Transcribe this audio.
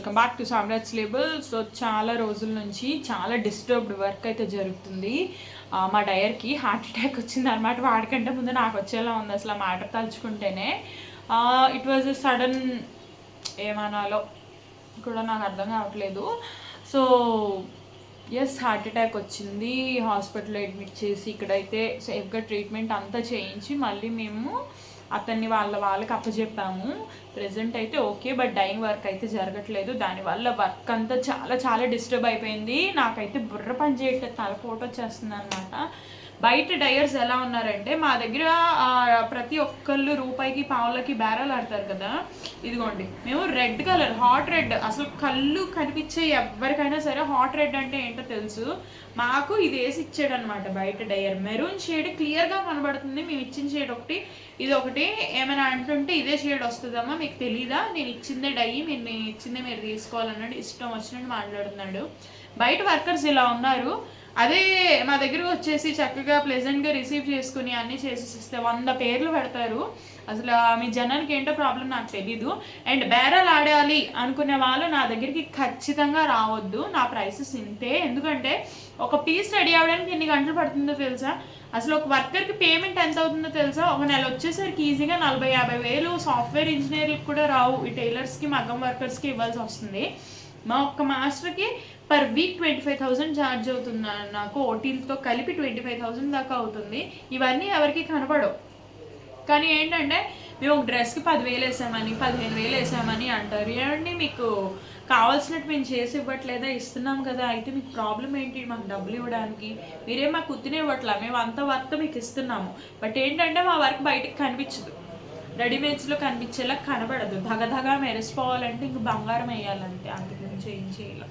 Welcome back to Samraj label. So చాలా రోజుల నుంచి చాలా డిస్టర్బ్డ్ వర్క్ అయితే జరుగుతుంది. మా డయర్కి హార్ట్ అటాక్ వచ్చింది అనమాట. వాడికంటే ముందు నాకు వచ్చేలా ఉంది అసలు ఆ మాట తలుచుకుంటేనే. ఇట్ వాజ్ సడన్, ఏమనాలో కూడా నాకు అర్థం కావట్లేదు. సో ఎస్, హార్ట్ అటాక్ వచ్చింది. హాస్పిటల్లో అడ్మిట్ చేసి ఇక్కడైతే సేఫ్గా ట్రీట్మెంట్ అంతా చేయించి మళ్ళీ మేము అతన్ని వాళ్ళకి అప్పచెప్పాము. ప్రెజెంట్ అయితే ఓకే, బట్ డైయింగ్ వర్క్ అయితే జరగట్లేదు. దానివల్ల వర్క్ అంతా చాలా చాలా డిస్టర్బ్ అయిపోయింది. నాకైతే బుర్ర పని చేయట్లేదు, తల ఫోటో వచ్చేస్తుంది అనమాట. బయట డయర్స్ ఎలా ఉన్నారంటే, మా దగ్గర ప్రతి ఒక్కళ్ళు రూపాయికి పావులకి బేరాలు ఆడతారు కదా. ఇదిగోండి, మేము రెడ్ కలర్, హాట్ రెడ్, అసలు కళ్ళు కనిపించే ఎవరికైనా సరే హాట్ రెడ్ అంటే ఏంటో తెలుసు. మాకు ఇది వేసి ఇచ్చాడు అనమాట బయట డయర్. మెరూన్ షేడ్ క్లియర్గా కనబడుతుంది. మేము ఇచ్చిన షేడ్ ఒకటి, ఇది ఒకటి. ఏమైనా అంటుంటే ఇదే షేడ్ వస్తుందమ్మా, మీకు తెలీదా, నేను ఇచ్చిందే డై, నేను ఇచ్చిందే మీరు తీసుకోవాలన్నాడు. ఇష్టం వచ్చినట్టు మాట్లాడుతున్నాడు. బయట వర్కర్స్ ఇలా ఉన్నారు. అదే మా దగ్గరకు వచ్చేసి చక్కగా ప్లెజెంట్గా రిసీవ్ చేసుకుని అన్నీ చేసేసిస్తే 100 పేర్లు పెడతారు. అసలు మీ జనానికి ఏంటో ప్రాబ్లం నాకు తెలీదు. అండ్ బేరాలు ఆడాలి అనుకునే వాళ్ళు నా దగ్గరికి ఖచ్చితంగా రావద్దు. నా ప్రైసెస్ ఇంతే. ఎందుకంటే ఒక పీస్ రెడీ అవ్వడానికి ఎన్ని గంటలు పడుతుందో తెలుసా? అసలు ఒక వర్కర్కి పేమెంట్ ఎంత అవుతుందో తెలుసా? ఒక నెల వచ్చేసరికి ఈజీగా 40-50 వేలు సాఫ్ట్వేర్ ఇంజనీర్లకు కూడా రావు. ఈ టైలర్స్కి, మగ్గం వర్కర్స్కి ఇవ్వాల్సి వస్తుంది. మా ఒక్క మాస్టర్కి పర్ వీక్ 25,000 ఛార్జ్ అవుతుంది నాకు. ఓటీలతో కలిపి 25,000 దాకా అవుతుంది. ఇవన్నీ ఎవరికి కనపడవు. కానీ ఏంటంటే మేము ఒక డ్రెస్కి 10,000 వేసామని, 15,000 వేసామని అంటారు. ఏమండి, మీకు కావాల్సినట్టు మేము చేసి ఇవ్వట్లేదా? ఇస్తున్నాం కదా, అయితే మీకు ప్రాబ్లం ఏంటి మాకు డబ్బులు ఇవ్వడానికి? మీరేం మాకు కుత్తినే ఇవ్వట్లా, మేము అంత వర్క్ మీకు ఇస్తున్నాము. బట్ ఏంటంటే మా వర్క్ బయటకు కనిపించదు, రెడీమేడ్స్లో కనిపించేలా కనబడదు. ధగధగా మెరిసిపోవాలంటే ఇంక బంగారం వేయాలంటే, అంతకుమించి ఏం చేయాలి.